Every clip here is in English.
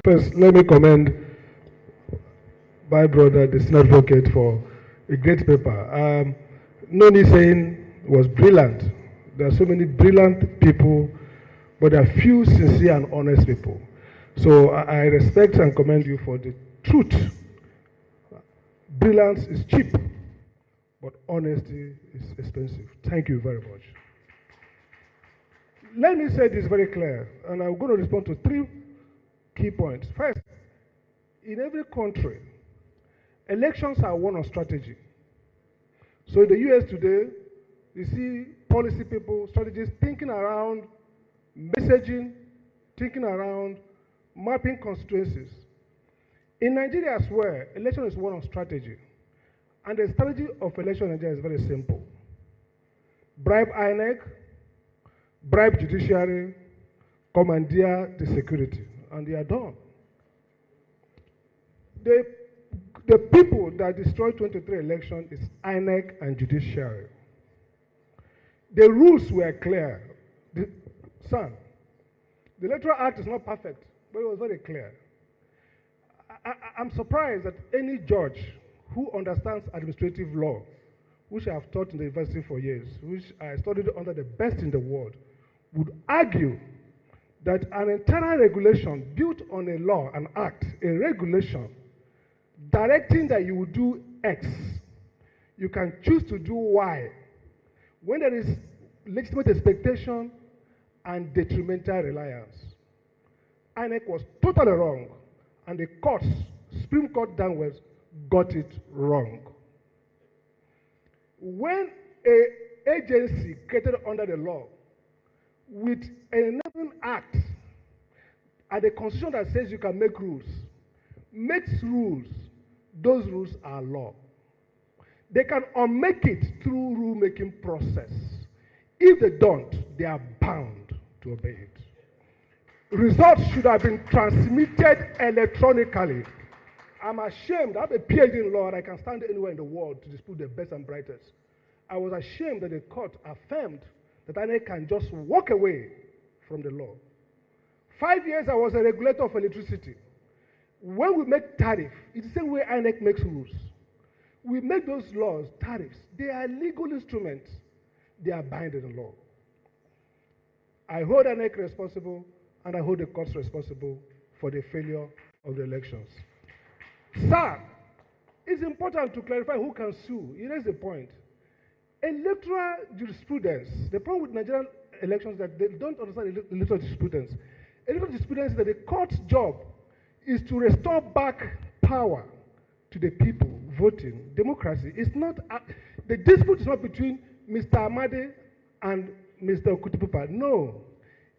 First, let me commend my brother, the senior advocate, for a great paper. Noni saying was brilliant. There are so many brilliant people, but there are few sincere and honest people. So I respect and commend you for the truth. Brilliance is cheap, but honesty is expensive. Thank you very much. Let me say this very clear, and I'm going to respond to 3 key points. First, in every country, elections are one of strategy. So in the US today, you see policy people, strategists thinking around messaging, thinking around mapping constituencies. In Nigeria as well, election is one of strategy. And the strategy of election in Nigeria is very simple. Bribe INEC, Bribe Judiciary, Commandeer the Security, and they are done. The people that destroyed 23 election is INEC and Judiciary. The rules were clear. The Electoral Act is not perfect, but it was very clear. I'm surprised that any judge who understands administrative law, which I have taught in the university for years, which I studied under the best in the world, would argue that an internal regulation built on a law, an act, a regulation, directing that you will do X, you can choose to do Y, when there is legitimate expectation and detrimental reliance. INEC was totally wrong, and the courts, Supreme Court downwards, got it wrong. When an agency created under the law with an enabling act and a constitution that says you can make rules, makes rules, those rules are law. They can unmake it through rulemaking process. If they don't, they are bound to obey it. Results should have been transmitted electronically. I'm ashamed. I have a PhD in law and I can stand anywhere in the world to dispute the best and brightest. I was ashamed that the court affirmed that INEC can just walk away from the law. 5 years I was a regulator of electricity. When we make tariff, it's the same way INEC makes rules. We make those laws, tariffs. They are legal instruments. They are binding in law. I hold INEC responsible, and I hold the courts responsible for the failure of the elections. Sir, it's important to clarify who can sue. Here is the point. Electoral jurisprudence, the problem with Nigerian elections is that they don't understand electoral jurisprudence. Electoral jurisprudence is that the court's job is to restore back power to the people voting. Democracy is not, the dispute is not between Mr. Amadi and Mr. Okutupupa. No.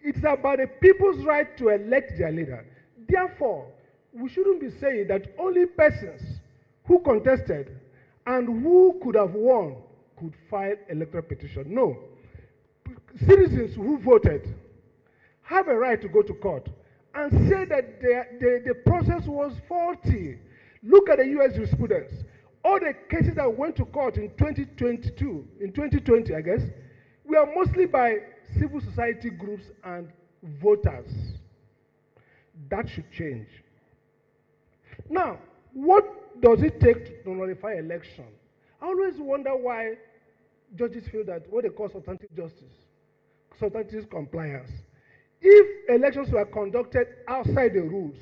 It's about the people's right to elect their leader. Therefore, we shouldn't be saying that only persons who contested and who could have won could file electoral petition. No. Citizens who voted have a right to go to court and say that the process was faulty. Look at the US jurisprudence. All the cases that went to court in 2020, I guess, were mostly by civil society groups and voters. That should change. Now, what does it take to nullify election? I always wonder why judges feel that what they call substantive justice, substantive compliance. If elections were conducted outside the rules,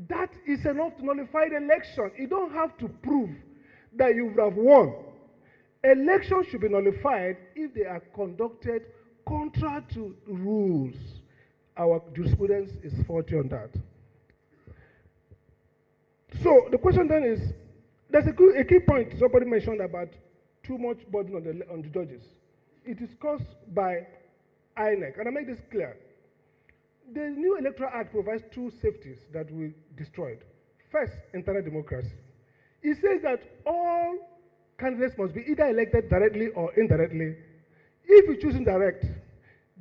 that is enough to nullify the election. You don't have to prove that you would have won. Elections should be nullified if they are conducted contrary to rules. Our jurisprudence is faulty on that. So the question then is, there's a key point somebody mentioned about too much burden on the judges. It is caused by INEC, and I make this clear. The new Electoral Act provides 2 safeties that we destroyed. First, internal democracy. It says that all candidates must be either elected directly or indirectly. If you choose indirect,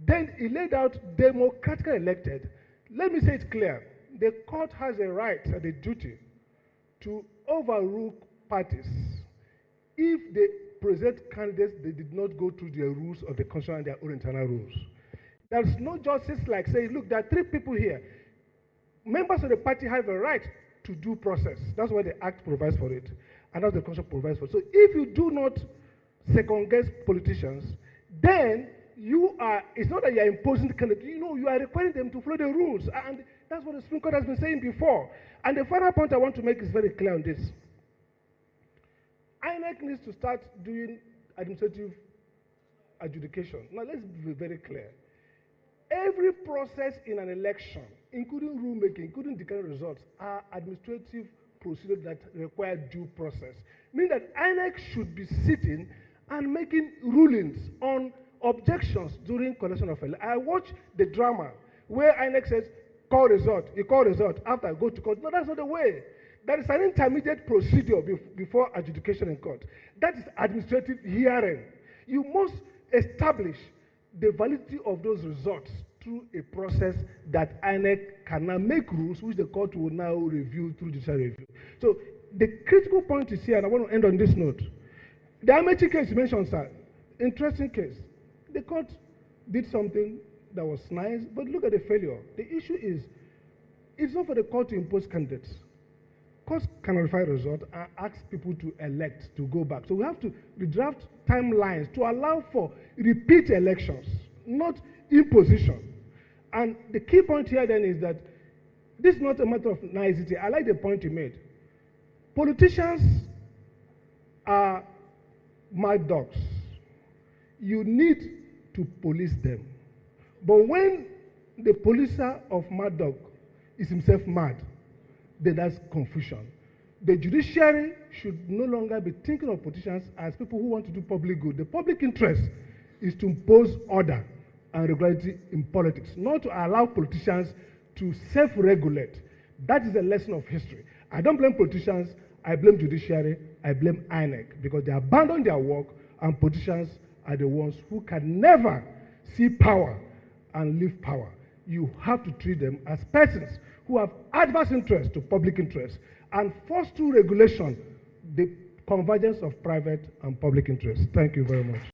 then it laid out democratically elected. Let me say it clear. The court has a right and a duty to overrule parties if they present candidates that did not go through the rules of the constitution and their own internal rules. There's no justice like saying, look, there are 3 people here. members of the party have a right to due process. That's why the Act provides for it, and that's the Constitution provides for it. So if you do not second-guess politicians, then it's not that you are imposing the candidate, you are requiring them to follow the rules. And that's what the Supreme Court has been saying before. And the final point I want to make is very clear on this. INEC needs to start doing administrative adjudication. Now, let's be very clear. Every process in an election, including rulemaking, including declaring results, are administrative procedures that require due process. Meaning that INEC should be sitting and making rulings on objections during collection of elections. I watch the drama where INEC says, call result, you call result, after I go to court. No, that's not the way. There is an intermediate procedure before adjudication in court. That is administrative hearing. You must establish the validity of those results through a process that INEC can now make rules, which the court will now review through judicial review. So the critical point is here, and I want to end on this note. The Amadi case you mentioned, sir, interesting case. The court did something that was nice, but look at the failure. The issue is, it's not for the court to impose candidates. Courts can notify result and ask people to elect, to go back. So we have to redraft timelines to allow for repeat elections, not imposition. And the key point here then is that this is not a matter of nicety. I like the point you made. Politicians are mad dogs. You need to police them. But when the policer of mad dog is himself mad, then that's confusion. The judiciary should no longer be thinking of politicians as people who want to do public good. The public interest is to impose order and regularity in politics, not to allow politicians to self-regulate. That is a lesson of history. I don't blame politicians, I blame judiciary, I blame INEC, because they abandon their work, and politicians are the ones who can never see power and leave power. You have to treat them as persons who have adverse interest to public interest and force through regulation the convergence of private and public interest. Thank you very much.